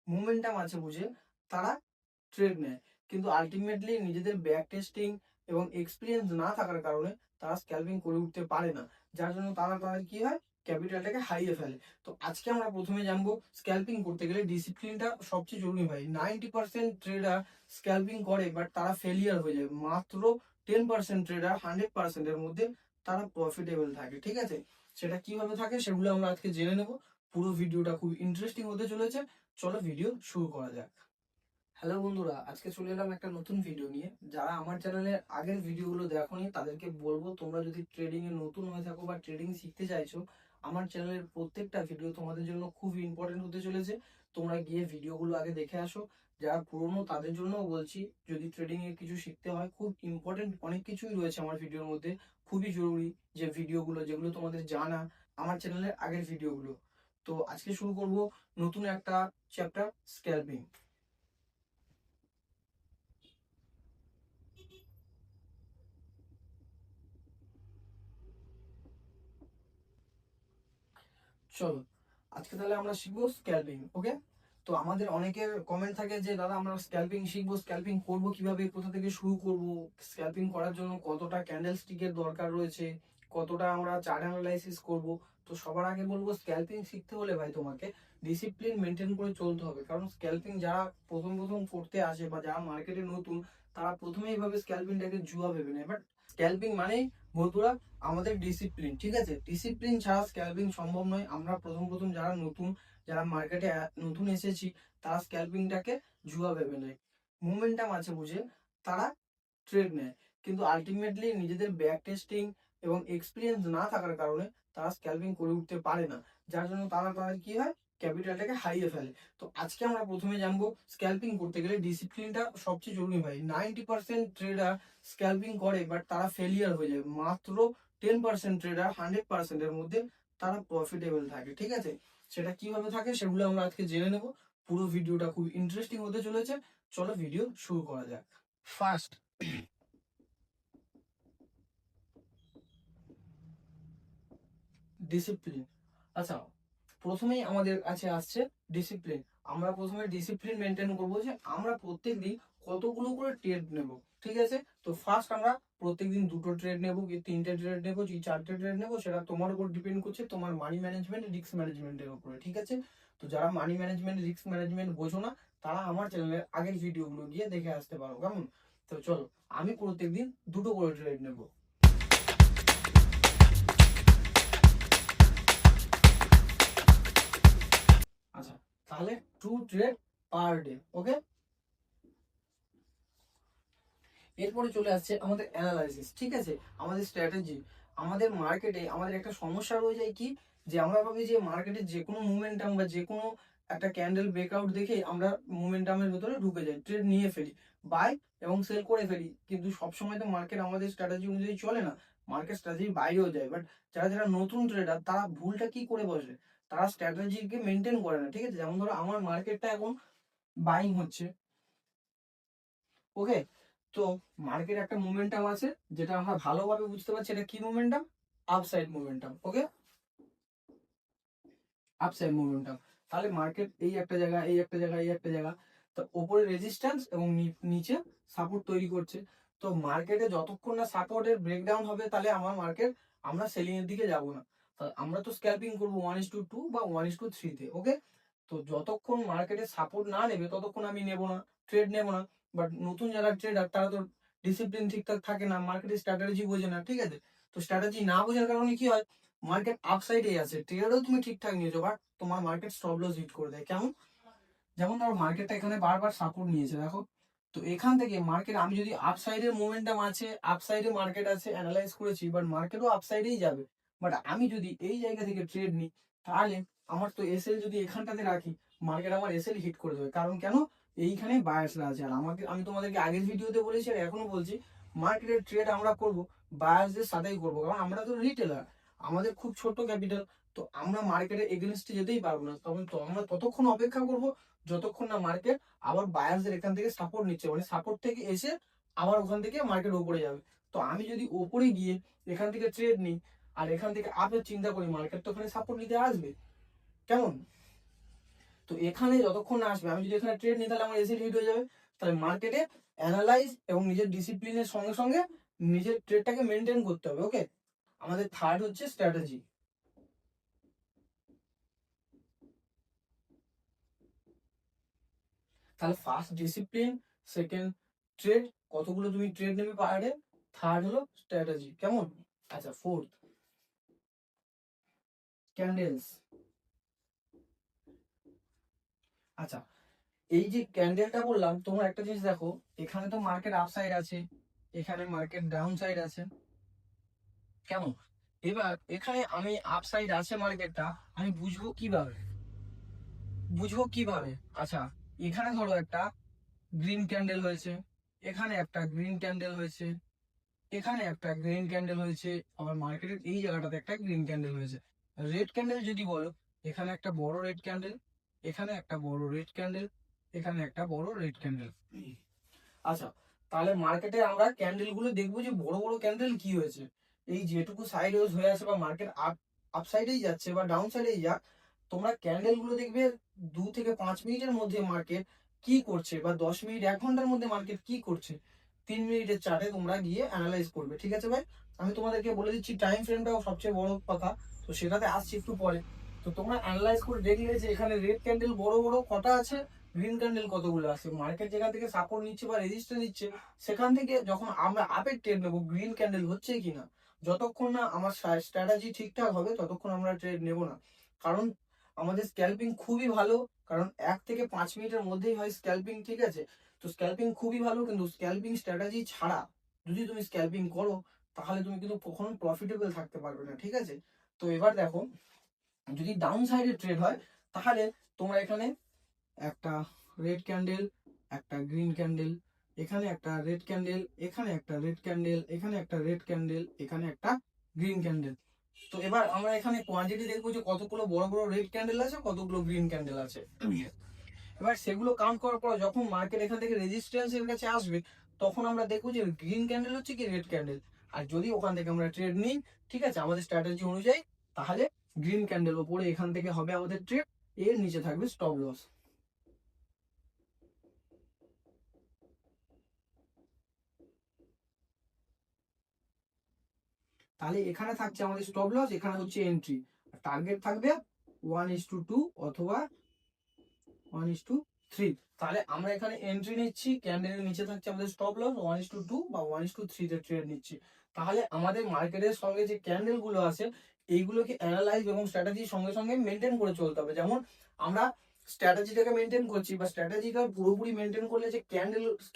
Momentum আছে বুঝে তারা ট্রেড নেয়, কিন্তু আলটিমেটলি নিজেদের ব্যাক টেস্টিং এবং এক্সপিরিয়েন্স না থাকার কারণে তারা স্ক্যালপিং করে উঠতে পারে না, যার জন্য তাদের কি হয়, ক্যাপিটালটাকে হারিয়ে ফেলে। তো আজকে আমরা প্রথমে জানবো স্ক্যালপিং করতে গেলে ডিসিপ্লিনটা সবচেয়ে জরুরি ভাই। 90% ট্রেডার স্ক্যালপিং করে বাট তারা ফেলিয়ার হয়ে যায়, মাত্র 10% ট্রেডার 100% এর মধ্যে তারা প্রফিটেবল থাকে। ঠিক আছে, সেটা কিভাবে থাকে সেগুলো আমরা আজকে জেনে নেব। পুরো ভিডিওটা খুব ইন্টারেস্টিং হতে চলেছে, চলো ভিডিও শুরু করা যাক। হ্যালো বন্ধুরা, আজকে চলে এলাম একটা নতুন ভিডিও নিয়ে। যারা আমার চ্যানেলের আগের ভিডিওগুলো দেখোনি তাদেরকে বলবো, তোমরা যদি ট্রেডিং এ নতুন হয়ে থাকো বা ট্রেডিং শিখতে চাইছো, আমার চ্যানেলের প্রত্যেকটা ভিডিও তোমাদের জন্য খুব ইম্পর্টেন্ট হতে চলেছে। তোমরা গিয়ে ভিডিওগুলো আগে দেখে আসো। যারা পুরনো তাদের জন্যও বলছি, যদি ট্রেডিং এর কিছু শিখতে হয়, খুব ইম্পর্টেন্ট অনেক কিছুই রয়েছে আমার ভিডিওর মধ্যে। খুবই জরুরি যে ভিডিওগুলো, যেগুলো তোমাদের জানা আমার চ্যানেলের আগের ভিডিওগুলো। তো আজকে শুরু করব নতুন একটা চ্যাপ্টার, স্ক্যালপিং। চলো আজকে তাহলে আমরা শিখবো স্ক্যালপিং। ওকে, তো আমাদের অনেকের কমেন্ট থাকে যে দাদা আমরা স্ক্যালপিং শিখবো, স্ক্যালপিং করবো কিভাবে, কোথা থেকে শুরু করব, স্ক্যালপিং করার জন্য কতটা ক্যান্ডেল স্টিকের দরকার রয়েছে, কতটা আমরা চার্ট অ্যানালাইসিস করব। তো সবার আগে বলবো, স্ক্যালপিং শিখতে হলে ভাই তোমাকে ডিসিপ্লিন মেনটেন করে চলতে হবে। কারণ স্ক্যালপিং যারা প্রথম প্রথম করতে আসে বা যারা মার্কেটে নতুন, তারা প্রথমে এইভাবে স্ক্যালপিংটাকে জুয়া ভেবে নেয়। বাট স্ক্যালপিং মানে বন্ধুরা আমাদের ডিসিপ্লিন। ঠিক আছে, ডিসিপ্লিন ছাড়া স্ক্যালপিং সম্ভব নয়। আমরা প্রথম প্রথম যারা নতুন, যারা মার্কেটে নতুন এসেছি, তারা স্ক্যালপিংটাকে জুয়া ভেবে নেয়। মোমেন্টাম আছে বুঝে তারা ট্রেড নেয়, কিন্তু আলটিমেটলি নিজেদের ব্যাক টেস্টিং এবং এক্সপিরিয়েন্স না থাকার কারণে তারা স্ক্যালপিং করে উঠতে পারে না, যার জন্য তাদের কি হয়, ক্যাপিটালটাকে হারিয়ে ফেলে। তো আজকে আমরা প্রথমে জানবো স্ক্যালপিং করতে গেলে ডিসিপ্লিনটা সবচেয়ে জরুরি ভাই। 90% ট্রেডার স্ক্যালপিং করে বাট তারা ফেলিয়ার হয়ে যায়, মাত্র 10% ট্রেডার 100% এর মধ্যে তারা প্রফিটেবল থাকে। ঠিক আছে, সেটা কিভাবে থাকে সেগুলো আমরা আজকে জেনে নেব। পুরো ভিডিওটা খুব ইন্টারেস্টিং হতে চলেছে, চলো ভিডিও শুরু করা যাক। First, discipline. আচ্ছা, প্রথমেই আমাদের কাছে আসছে ডিসিপ্লিন। আমরা প্রথমে ডিসিপ্লিন মেনটেন করবো যে আমরা প্রত্যেকদিন কতগুলো করে ট্রেড নেব। ঠিক আছে, তো ফার্স্ট আমরা প্রত্যেকদিন দুটো ট্রেড নেব কি তিনটে ট্রেড নেব কি চারটে ট্রেড নেব, সেটা তোমার উপর ডিপেন্ড করছে, তোমার মানি ম্যানেজমেন্ট রিস্ক ম্যানেজমেন্টের উপরে। ঠিক আছে, তো যারা মানি ম্যানেজমেন্ট রিস্ক ম্যানেজমেন্ট বোঝো না, তারা আমার চ্যানেলের আগের ভিডিওগুলো গিয়ে দেখে আসতে পারো। কেমন? তো চলো, আমি প্রত্যেকদিন দুটো করে ট্রেড নেব। আচ্ছা, তাহলে 2 ট্রেড পার ডে। ওকে, এরপরে চলে আসছে আমাদের অ্যানালাইসিস। ঠিক আছে, আমাদের স্ট্র্যাটেজি। আমাদের মার্কেটে আমাদের একটা সমস্যা রয়ে যায় কি, যে আমরা ভাবি যে মার্কেটে যে কোনো মুভমেন্টাম বা যে কোনো একটা ক্যান্ডেল ব্রেকআউট দেখে আমরা মুভমেন্টামের ভেতরে ঢুকে যাই, ট্রেড নিয়ে ফেলি, বাই এবং সেল করে ফেলি। কিন্তু সবসময় তো মার্কেট আমাদের স্ট্র্যাটেজি অনুযায়ী চলে না, মার্কেট স্ট্র্যাটেজির বাইরেও যায়। বাট যারা যারা নতুন ট্রেডার, তারা ভুলটা কি করে বসে, তারা স্ট্র্যাটেজিকে মেনটেন করে না। ঠিক আছে, যেমন ধরো আমার মার্কেটটা এখন বাইং হচ্ছে। ওকে, তো মার্কেট একটা মোমেন্টাম আছে, যেটা আমরা ভালোভাবে বুঝতে পারছি এটা কি মোমেন্টাম, আপসাইড মোমেন্টাম। ওকে, আপসাইড মোমেন্টাম। তাহলে মার্কেট এই একটা জায়গা, এই একটা জায়গা, এই একটা জায়গা, তো উপরে রেজিস্ট্যান্স এবং নিচে সাপোর্ট তৈরি করছে। তো মার্কেটে যতক্ষণ না সাপোর্টের ব্রেকডাউন হবে, তাহলে আমার মার্কেট, আমরা সেলিং এর দিকে যাব না। আমরা তো স্ক্যালপিং করবো 1:2 বা 1:3 তে। ওকে, তো যতক্ষণ মার্কেটে সাপোর্ট না নেবে ততক্ষণ আমি নেব না, ট্রেড নেব না। বাট নতুন যারা ট্রেডার, তারা তো ডিসিপ্লিন ঠিকঠাক থাকে না, মার্কেটের স্ট্র্যাটেজি বোঝে না। ঠিক আছে, তো স্ট্র্যাটেজি না বোঝার কারণে কি হয়, মার্কেট আপসাইডে আছে, ট্রেডও তুমি ঠিকঠাক নিয়েছো, বাট তোমার মার্কেট স্টপ লস হিট করে দেয়। কেমন? যেমন ধরো মার্কেটটা এখানে বারবার সাপোর্ট নিয়েছে, দেখো। তো এখান থেকে মার্কেট, আমি যদি আপসাইডের মোমেন্টাম আছে, আপসাইডে মার্কেট আছে, অ্যানালাইজ করেছি, বাট মার্কেটও আপসাইডেই যাবে। বাট আমি যদি এই জায়গা থেকে ট্রেড নিই, তাহলে আমার তো এসএল যদি এখানটাতে রাখি, মার্কেট আমার এসএল হিট করে দেবে। কারণ কেন, এইখানে বায়াসরা আছে। আর আমাকে, আমি তোমাদেরকে আগের ভিডিওতে বলেছি আর এখনো বলছি, মার্কেটের ট্রেড আমরা করব বায়াসদের সাথেই করবো। কারণ আমরা তো রিটেলার, আমাদের খুব ছোট ক্যাপিটাল, তো আমরা মার্কেটের এগেনস্টে যেতেই পারবো না। তখন তো আমরা ততক্ষণ অপেক্ষা করব যতক্ষণ না মার্কেট আবার বায়ার্সদের এখান থেকে সাপোর্ট নিচ্ছে, মানে সাপোর্ট থেকে এসে আবার ওখান থেকে মার্কেট উপরে যাবে। তো আমি যদি ওপরে গিয়ে এখান থেকে ট্রেড নিই আর এখান থেকে আপের চিন্তা করি, মার্কেট তো ওখানে সাপোর্ট নিতে আসবে। কেমন? তো এখানে যতক্ষণ না আসবে, আমি যদি এখানে ট্রেড নিই তাহলে আমার এসিড হিট হয়ে যাবে। তাহলে মার্কেটে অ্যানালাইজ এবং নিজের ডিসিপ্লিনের সঙ্গে সঙ্গে নিজের ট্রেডটাকে মেনটেন করতে হবে। ওকে, আমাদের থার্ড হচ্ছে স্ট্র্যাটেজি। তাহলে ফার্স্ট ডিসিপ্লিন, সেকেন্ড ট্রেড, কতগুলো তুমি ট্রেড নেবে পার ডে, থার্ড হলো স্ট্র্যাটেজি। কেমন? আচ্ছা, ফোর্থ ক্যান্ডেলস। আচ্ছা, এই যে ক্যান্ডেলটা বললাম, তোমরা একটা জিনিস দেখো, এখানে তো মার্কেট আপ সাইড আছে, এখানে মার্কেট ডাউন সাইড আছে। কেমন? এবার এখানে আমি আপ সাইড আছে মার্কেটটা, আমি বুঝবো কিভাবে? আচ্ছা, এখানে ধরো একটা গ্রিন ক্যান্ডেল হয়েছে, এখানে একটা গ্রিন ক্যান্ডেল হয়েছে, এখানে একটা গ্রিন ক্যান্ডেল হয়েছে, আবার মার্কেটের এই জায়গাটাতে একটা গ্রিন ক্যান্ডেল হয়েছে। রেড ক্যান্ডেল যদি বলো, এখানে একটা বড় রেড ক্যান্ডেল, এখানে একটা বড় রেড ক্যান্ডেল, এখানে একটা বড় রেড ক্যান্ডেল। আচ্ছা, তাহলে মার্কেটে আমরা ক্যান্ডেল গুলো দেখবো যে বড় বড় ক্যান্ডেল কি হয়েছে। এই যেটুকু সাইড ওয়েজ হয়ে আছে বা মার্কেট আপ সাইডেই যাচ্ছে বা ডাউন সাইডেই যাক, তোমরা ক্যান্ডেল গুলো দেখবে 2 থেকে 5 মিনিটের মধ্যে মার্কেট কি করছে, বা 10 মিনিট 1 ঘন্টার মধ্যে মার্কেট কি করছে, 3 মিনিটের চার্টে তোমরা গিয়ে অ্যানালাইজ করবে। ঠিক আছে ভাই? আমি তোমাদেরকে বলে দিচ্ছি টাইম ফ্রেমটাও সবচেয়ে বড় কথা, তো সেটাতে আসছি একটু পরে। তো তোমরা অ্যানালাইজ করে দেখলে যে এখানে রেড ক্যান্ডেল বড় বড় কটা আছে, গ্রিন ক্যান্ডেল কতগুলো আছে। মার্কেট যেখান থেকে সাপোর্ট নিচ্ছে বা রেজিস্ট্যান্স নিচ্ছে, সেখান থেকে যখন আমরা আপের ট্রেড নেবো, গ্রিন ক্যান্ডেল হচ্ছে কিনা, যতক্ষণ না আমার স্ট্র্যাটেজি ঠিকঠাক হবে ততক্ষণ আমরা ট্রেড নেব না। কারণ আমাদের স্ক্যাল্পিং খুবই ভালো, কারণ 1 থেকে 5 মিনিটের মধ্যেই হয় স্ক্যাল্পিং। ঠিক আছে? তো স্ক্যাল্পিং খুবই ভালো, কিন্তু স্ক্যাল্পিং স্ট্র্যাটেজি ছাড়া যদি তুমি স্ক্যাল্পিং করো, তাহলে তুমি কিন্তু কখনো প্রফিটেবল থাকতে পারবে না। ঠিক আছে? তো এবার দেখো, যদি ডাউন সাইডে ট্রেড হয়, তাহলে তোমরা এখানে একটা রেড ক্যান্ডেল, একটা গ্রিন ক্যান্ডেল, এখানে একটা রেড ক্যান্ডেল, এখানে একটা রেড ক্যান্ডেল, এখানে একটা রেড ক্যান্ডেল, এখানে একটা গ্রিন ক্যান্ডেল। তো এবার আমরা এখানে কোয়ান্টিটি দেখবো যে কতগুলো বড় বড় রেড ক্যান্ডেল আছে, কতগুলো গ্রিন ক্যান্ডেল আছে। এবার সেগুলো কাউন্ট করার পর যখন মার্কেট এখান থেকে রেজিস্ট্যান্স এর কাছে আসবে, তখন আমরা দেখবো যে গ্রিন ক্যান্ডেল হচ্ছে কি রেড ক্যান্ডেল। আর যদি ওখান থেকে আমরা ট্রেড নিই, ঠিক আছে, আমাদের স্ট্র্যাটেজি অনুযায়ী, তাহলে গ্রিন ক্যান্ডেল ওপরে এখান থেকে হবে আমাদের ট্রেড, এর নিচে থাকবে স্টপ লস। তাহলে এখানে থাকছে আমাদের স্টপ লস, এখানে হচ্ছে এন্ট্রি। টার্গেট থাকবে 1:2 অথবা 1:3। তাহলে আমরা এখানে এন্ট্রি নিচ্ছি, ক্যান্ডেলের নিচে থাকছে আমাদের স্টপ লস, 1:2 বা 1:3 তে ট্রেড নিচ্ছি। তাহলে আমাদের মার্কেটের সঙ্গে যে ক্যান্ডেল গুলো আছে, এইগুলোকে অ্যানালাইজ এবং স্ট্র্যাটেজির সঙ্গে সঙ্গে মেনটেন করে চলতে হবে। যেমন আমরা স্ট্র্যাটেজিটাকে মেনটেন করছি, বা স্ট্র্যাটেজিটা পুরোপুরি মেনটেন করলে যে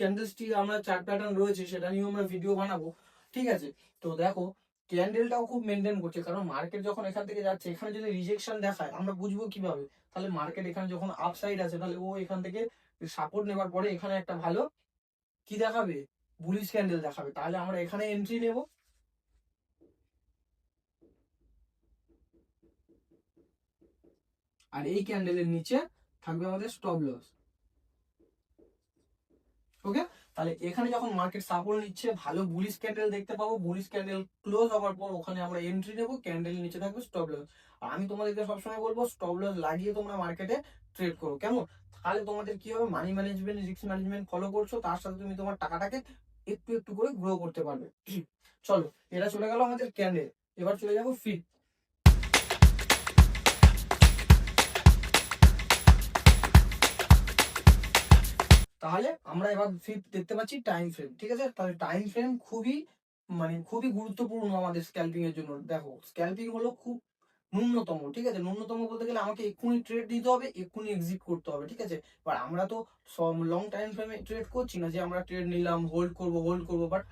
ক্যান্ডেলস্টিক আমরা চার্ট প্যাটার্ন রয়েছে, সেটা নিয়েও আমরা ভিডিও বানাবো। ঠিক আছে? তো দেখো, ক্যান্ডেলটাও খুব মেনটেন করছে, কারণ মার্কেট যখন এখান থেকে যাচ্ছে, এখানে যদি রিজেকশন দেখায়, আমরা বুঝবো কিভাবে? তাহলে মার্কেট এখানে যখন আপ সাইড আছে, তাহলে ও এখান থেকে সাপোর্ট নেবার পরে এখানে একটা ভালো কি দেখাবে, বুলিশ ক্যান্ডেল দেখাবে, তাহলে আমরা এখানে এন্ট্রি নেব। আর এই ক্যান্ডেলের নিচে থাকবে আমাদের স্টপ লস। ওকে, তাহলে এখানে যখন মার্কেট সাপোর্ট নিচ্ছে, ভালো বুলিশ ক্যান্ডেল দেখতে পাবো, বুলিশ ক্যান্ডেল ক্লোজ হওয়ার পর ওখানে আমরা এন্ট্রি নেবো, ক্যান্ডেলের নিচে থাকবে স্টপ লস। আর আমি তোমাদেরকে সবসময় বলবো স্টপ লস লাগিয়ে তোমরা মার্কেটে ট্রেড করো। কেমন? তাহলে তোমাদের কি হবে, money management, risk management follow করছো, তার সাথে তুমি তোমার টাকাটাকে একটু একটু করে গ্রো করতে পারবে। চলো, এটা চলে গেল আমাদের ক্যান্ডেল। এবার চলে যাবো ফিট। তাহলে আমরা এবার ফিফথ দেখতে পাচ্ছি টাইম ফ্রেম। ঠিক আছে? তাহলে টাইম ফ্রেম খুবই, মানে খুবই গুরুত্বপূর্ণ আমাদের স্ক্যাল্পিং এর জন্য। দেখো, স্ক্যাল্পিং হলো খুব ন্যূনতম। ঠিক আছে? ন্যূনতম বলতে গেলে আমাকে এক্ষুনি ট্রেড দিতে হবে, এক্ষুনি এক্সিট করতে হবে। ঠিক আছে? এবার আমরা তো লং টাইম ফ্রেমে ট্রেড করছি না, যে আমরা ট্রেড নিলাম, হোল্ড করবো। বাট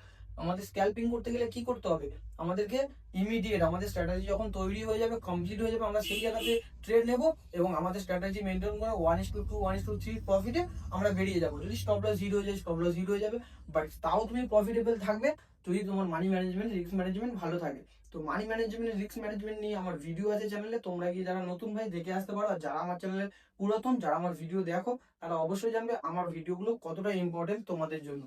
আমাদের স্ক্যাল্পিং করতে গেলে কি করতে হবে? আমাদেরকে ইমিডিয়েট আমাদের স্ট্র্যাটেজি যখন তৈরি হয়ে যাবে, কমপ্লিট হয়ে যাবে, আমরা সেই জায়গাতে ট্রেড নেব, এবং আমাদের স্ট্র্যাটেজি মেনটেন করে 1:2 1:3 প্রফিটে আমরা বেরিয়ে যাবো। যদি স্টপ লস হিট হয়ে যায়, স্টপ লস হিট হয়ে যাবে, বাট তাও তুমি প্রফিটেবল থাকবে, যদি তোমার মানি ম্যানেজমেন্ট, রিস্ক ম্যানেজমেন্ট ভালো থাকে। তো মানি ম্যানেজমেন্ট, রিস্ক ম্যানেজমেন্ট নিয়ে আমার ভিডিও আছে চ্যানেলে, তোমরা গিয়ে যারা নতুন ভাই দেখে আসতে পারো। আর যারা আমার চ্যানেলে পুরাতন, যারা আমার ভিডিও দেখো, তারা অবশ্যই জানবে আমার ভিডিওগুলো কতটা ইম্পর্টেন্ট তোমাদের জন্য।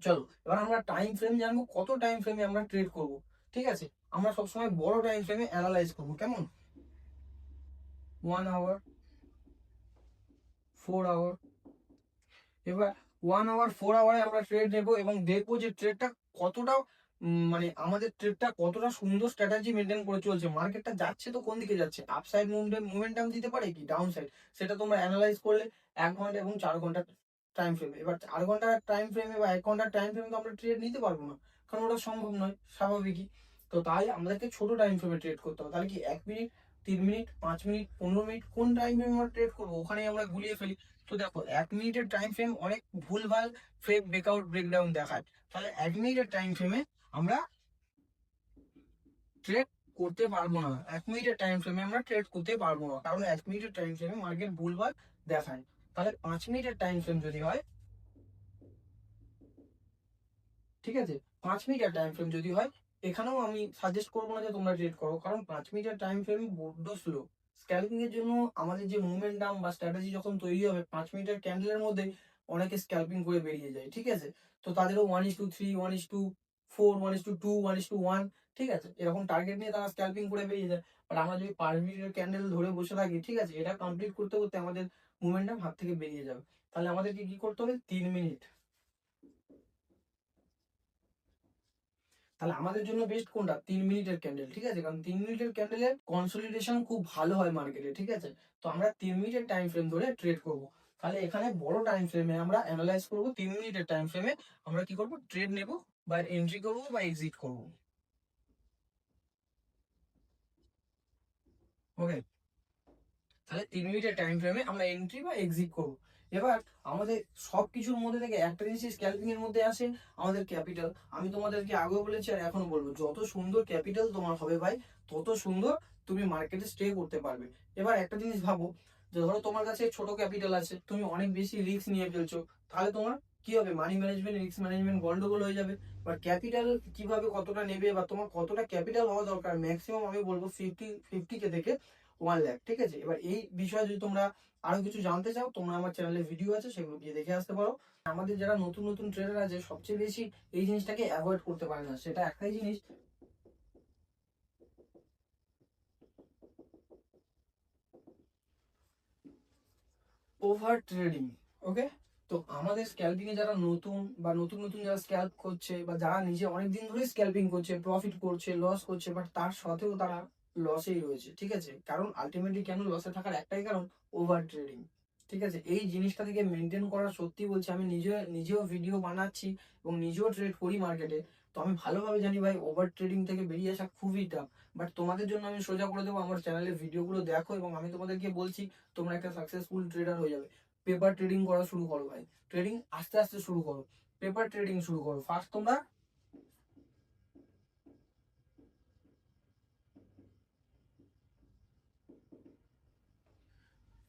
চলো, এবার আমরা টাইম ফ্রেম জানবো, কত টাইম ফ্রেমে আমরা ট্রেড করব। ঠিক আছে? আমরা সবসময় বড় টাইম ফ্রেমে অ্যানালাইজ করবো। কেমন? 1 আওয়ার, 4 আওয়ার। এবার 1 আওয়ার 4 আওয়ারে আমরা ট্রেড নেবো এবং দেখবো যে ট্রেডটা কতটা মানে আমাদের ট্রেডটা কতটা সুন্দর স্ট্র্যাটেজি মেনটেন করে চলছে, মার্কেটটা যাচ্ছে তো কোন দিকে যাচ্ছে, আপসাইড মুভমেন্টাম দিতে পারে কি ডাউন সাইড, সেটা তোমরা অ্যানালাইজ করলে 1 ঘন্টা এবং 4 ঘন্টা টাইম ফ্রেমে। এবার 4 ঘন্টার টাইম ফ্রেমে বা 1 ঘন্টার টাইম ফ্রেমে তো আমরা ট্রেড নিতে পারবো না, কারণ ওটা সম্ভব নয় স্বাভাবিকই। তো তাই আমাদেরকে ছোট টাইম ফ্রেমে ট্রেড করতে হবে। তাহলে কি 1 মিনিট, 3 মিনিট, 5 মিনিট, 15 মিনিট কোন টাইম ফ্রেমে আমরা ট্রেড করবো, ওখানেই আমরা গুলিয়ে ফেলি। তো দেখো 1 মিনিটের টাইম ফ্রেম অনেক ভুলভাল ফেক ব্রেকআউট ব্রেকডাউন দেখায়। তাহলে 1 মিনিটের টাইম ফ্রেমে আমরা ট্রেড করতে পারবো না, 1 মিনিটের টাইম ফ্রেমে আমরা ট্রেড করতে পারবো না, কারণ 1 মিনিটের টাইম ফ্রেমে মার্কেট ভুলভাল দেখায়। তাহলে 5 মিনিটের টাইম ফ্রেম যদি হয়, ঠিক আছে, 5 মিনিটের টাইম ফ্রেম যদি হয়, এখানেও আমি সাজেস্ট করবো না যে তোমরা ট্রেড করো, কারণ 5 মিনিটের টাইম ফ্রেম বড্ড স্লো। স্ক্যালপিং এর জন্য আমাদের যে মোমেন্টাম বা স্ট্র্যাটেজি যখন তৈরি হবে 5 মিনিটের ক্যান্ডেলের মধ্যে, অনেকে স্ক্যালপিং করে বেরিয়ে যায়, ঠিক আছে। তো তাদেরও 1:3, 1:4, 1:2, 1:1, ঠিক আছে, এরকম টার্গেট নিয়ে তারা স্ক্যালপিং করে বেরিয়ে যায়। আর আমরা যদি 5 মিনিটের ক্যান্ডেল ধরে বসে থাকি, ঠিক আছে, এটা কমপ্লিট করতে করতে আমাদের মোমেন্টাম হাত থেকে বেরিয়ে যাবে। তাহলে আমাদেরকে কি করতে হবে, 3 মিনিট। তাহলে আমাদের জন্য বেস্ট কোনটা, 3 মিনিটের ক্যান্ডেল, ঠিক আছে, কারণ 3 মিনিটের ক্যান্ডেলের কনসলিডেশন খুব ভালো হয় মার্কেটে, ঠিক আছে। তো আমরা 3 মিনিটের টাইম ফ্রেম ধরে ট্রেড করব। তাহলে এখানে বড় টাইম ফ্রেমে আমরা অ্যানালাইজ করব, 3 মিনিটের টাইম ফ্রেমে আমরা কি করব, ট্রেড নেব বা এন্ট্রি করব বা এক্সিট করব। ওকে, তাহলে 3 মিনিটের টাইম ফ্রেমে আমরা এন্ট্রি বা এক্সিট করব। এবার আমাদের সবকিছুর মধ্যে থেকে একটা জিনিস স্ক্যালপিং এর মধ্যে আসে, আমাদের ক্যাপিটাল। আমি তোমাদেরকে আগেও বলেছি আর এখনো বলবো, যত সুন্দর ক্যাপিটাল তোমার হবে ভাই, তত সুন্দর তুমি মার্কেটে স্টে করতে পারবে। এবার একটা জিনিস ভাবো, যে ধরো তোমার কাছে ছোট ক্যাপিটাল আছে, তুমি অনেক বেশি রিস্ক নিয়ে ফেলছো, তাহলে তোমার কি হবে, মানি ম্যানেজমেন্ট, রিস্ক ম্যানেজমেন্ট গন্ডগোল হয়ে যাবে। বা ক্যাপিটাল কিভাবে কতটা নেবে বা তোমার কতটা ক্যাপিটাল হওয়া দরকার, ম্যাক্সিমাম আমি বলবো 50 কে থেকে 1 লাখ, ঠিক আছে। এবার এই বিষয়ে যদি তোমরা আরো কিছু জানতে চাও, তোমরা আমার চ্যানেলে ভিডিও আছে, সেগুলো গিয়ে দেখে আসতে পারো। আমাদের যারা নতুন নতুন ট্রেডার আছে, সবচেয়ে বেশি এই জিনিসটাকে অ্যাভয়েড করতে পারে না, সেটা একটাই জিনিস, ওভার ট্রেডিং। ওকে, তো আমাদের স্ক্যালপিং এ যারা নতুন বা নতুন নতুন যারা স্ক্যাল্প করছে বা যারা নিজে অনেকদিন ধরে স্ক্যালপিং করছে, প্রফিট করছে, লস করছে, বাট তার সাথেও তারা লসেই রয়েছে, ঠিক আছে। কারণ আলটিমেটলি কেন লসে থাকার একটাই কারণ, ওভার ট্রেডিং, ঠিক আছে। এই জিনিসটা থেকে মেনটেন করা, সত্যি বলছি, আমি নিজেও ভিডিও বানাচ্ছি এবং নিজেও ট্রেড করি মার্কেটে। তো আমি ভালোভাবে জানি ভাই, ওভার ট্রেডিং থেকে বেরিয়ে আসা খুবই টাফ। বাট তোমাদের জন্য আমি সোজা করে দেবো, আমার চ্যানেলের ভিডিওগুলো দেখো এবং আমি তোমাদেরকে বলছি তোমরা একটা সাকসেসফুল ট্রেডার হয়ে যাবে। পেপার ট্রেডিং করা শুরু করো ভাই, ট্রেডিং আস্তে আস্তে শুরু করো, পেপার ট্রেডিং শুরু করো। ফার্স্ট তোমরা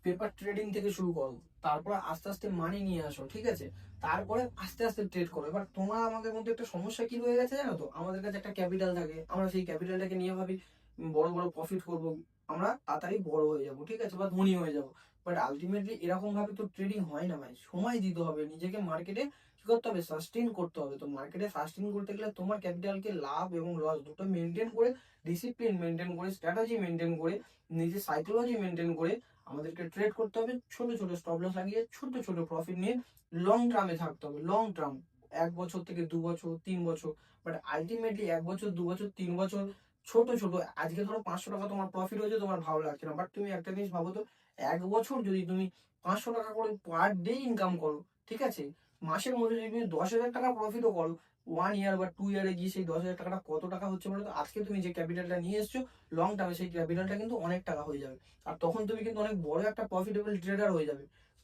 পেপার ট্রেডিং থেকে শুরু করো, তারপর আস্তে আস্তে মানি নিয়ে আসো, ঠিক আছে, তারপরে আস্তে আস্তে ট্রেড করো। এবার তোমার আমাদের মধ্যে একটা সমস্যা কি হয়ে গেছে জানো তো, আমাদের কাছে একটা ক্যাপিটাল থাকে, আমরা সেই ক্যাপিটালটাকে নিয়ে ভাবি বড় বড় প্রফিট করবো, আমরা তাড়াতাড়ি বড় হয়ে যাবো, ঠিক আছে, বা ধনী হয়ে যাবো। বাট আলটিমেটলি এরকম ভাবে তো ট্রেডিং হয় না ভাই, সময় দিতে হবে নিজেকে, মার্কেটে কি করতে হবে, সাস্টেইন করতে হবে। তো মার্কেটে সাস্টেইন করতে গেলে তোমার ক্যাপিটালকে লাভ এবং লস দুটো মেনটেন করে, ডিসিপ্লিন মেনটেন করে, স্ট্র্যাটেজি মেনটেন করে, নিজের সাইকোলজি মেনটেন করে আমাদেরকে ট্রেড করতে হবে। ছোট ছোট স্টপ লস লাগিয়ে ছোট ছোট প্রফিট নিয়ে লং টার্মে থাকতে হবে, লং টার্ম, 1 বছর থেকে 2 বছর, 3 বছর। বাট আলটিমেটলি 1 বছর, 2 বছর, 3 বছর ছোট ছোট, আজকে ধরো 500 টাকা তোমার প্রফিট হয়েছে, তোমার ভালো লাগছে না, বাট তুমি একটা জিনিস ভাবো তো, 1 বছর যদি তুমি 500 টাকা করে পার ডে ইনকাম করো, ঠিক আছে, মাসের মধ্যে যদি তুমি 10,000 টাকা প্রফিটও করো, 1 ইয়ার বা 2 ইয়ারে গিয়ে সেই 10,000 টাকাটা কত টাকা হচ্ছে বলো তো। আজকে তুমি যে ক্যাপিটালটা নিয়ে এসছো, লং টার্মে সেই ক্যাপিটালটা কিন্তু অনেক টাকা হয়ে যাবে। আর তখন তুমি কিন্তু অনেক বড় একটা প্রফিটেবল ট্রেডার হয়ে যাবে।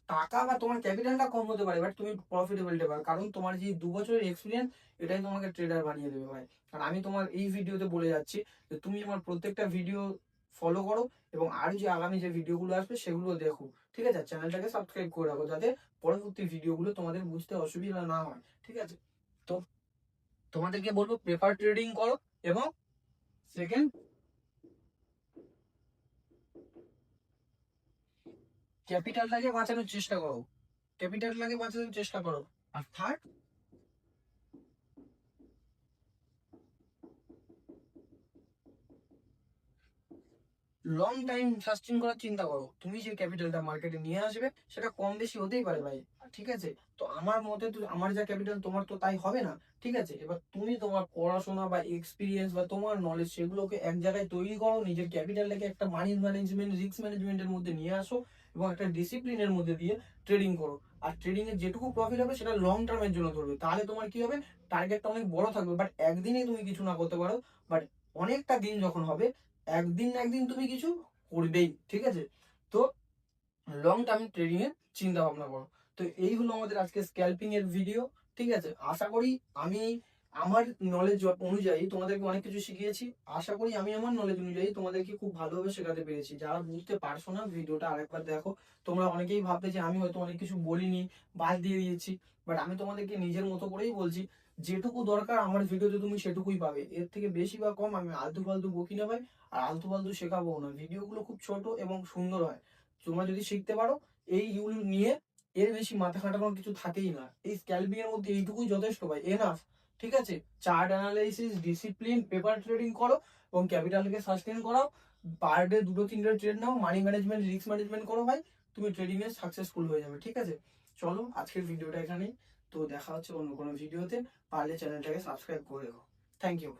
টাকা বা তোমার ক্যাপিটালটা কম হতে পারে, বাট তুমি প্রফিটেবল ট্রেডার, কারণ তোমার যে 2 বছরের এক্সপিরিয়েন্স, এটাই তোমাকে ট্রেডার বানিয়ে দেবে ভাই। আর আমি তোমার এই ভিডিওতে বলে যাচ্ছি যে তুমি আমার প্রত্যেকটা ভিডিও ফলো করো এবং আর যে আগামী যে ভিডিওগুলো আসবে সেগুলো দেখো, ঠিক আছে, চ্যানেলটাকে সাবস্ক্রাইব করে রাখো, যাতে পরবর্তী ভিডিওগুলো তোমাদের বুঝতে অসুবিধা না হয়, ঠিক আছে। তো তোমাদেরকে বলবো পেপার ট্রেডিং করো এবং সেকেন্ড, ক্যাপিটালটাকে বাঁচানোর চেষ্টা করো, ক্যাপিটালটাকে বাঁচানোর চেষ্টা করো। আর থার্ড, লং টাইম সাস্টেন করার চিন্তা করো, তুমি যে ক্যাপিটালটা মার্কেটে নিয়ে আসবে সেটা কম বেশি হতেই পারে ভাই, ঠিক আছে? তো আমার মতে তো আমার যা ক্যাপিটাল তোমার তো তাই হবে না, ঠিক আছে? এবার তুমি তোমার পড়াশোনা বা এক্সপিরিয়েন্স বা তোমার নলেজ সেগুলোকে এক জায়গায় তৈরি করো, নিজের ক্যাপিটালটাকে একটা মানি ম্যানেজমেন্ট রিস্ক ম্যানেজমেন্টের মধ্যে নিয়ে আসো এবং একটা ডিসিপ্লিনের মধ্যে দিয়ে ট্রেডিং করো। আর ট্রেডিং এর যেটুকু প্রফিট হবে সেটা লং টার্মের জন্য ধরবে, তাহলে তোমার কি হবে, টার্গেটটা অনেক বড় থাকবে। বাট একদিনেই তুমি কিছু না করতে পারো, বাট অনেকটা দিন যখন হবে একদিন না একদিন তুমি কিছু করবেই, ঠিক আছে? তো লং টার্ম ট্রেডিং এর চিন্তা ভাবনা করো। তো এই হলো আমাদের আজকে স্ক্যাল্পিং এর ভিডিও, ঠিক আছে? আশা করি আমি আমার নলেজ অনুযায়ী তোমাদেরকে অনেক কিছু শিখিয়েছি। আশা করি আমি আমার নলেজ অনুযায়ী তোমাদেরকে খুব ভালোভাবে শেখাতে পেরেছি। যারা বুঝতে পারছো না ভিডিওটা আরেকবার দেখো। তোমরা অনেকেই ভাববে যে আমি হয়তো অনেক কিছু বলিনি, বাদ দিয়ে দিয়েছি, বাট আমি তোমাদেরকে নিজের মতো করেই বলছি। যেটুকু দরকার আমার ভিডিওতে তুমি সেটুকুই পাবে, এর থেকে বেশি বা কম আমি আলতু ফালতু বকি না ভাই, আর আলতু ফালতু শেখাবো না। ভিডিওগুলো খুব ছোট এবং সুন্দর হয়, তোমরা যদি শিখতে পারো এইগুলো নিয়ে, এর বেশি মাথা খাটানোর কিছু থাকেই না। এই স্ক্যালপিং এর মধ্যে এইটুকুই যথেষ্ট ভাই, এনাফ, ঠিক আছে? Chart analysis, discipline, paper trading করো এবং ক্যাপিটালকে সাস্টেন করাও। পার ডে 2-3টা ট্রেড নাও, মানি ম্যানেজমেন্ট রিস্ক ম্যানেজমেন্ট করো ভাই, তুমি ট্রেডিং এ সাকসেসফুল হয়ে যাবে, ঠিক আছে? চলো আজকের ভিডিওটা এখানেই, তো দেখা হচ্ছে অন্য কোনো ভিডিওতে। পারলে চ্যানেলটাকে সাবস্ক্রাইব করে রেখো। Thank you.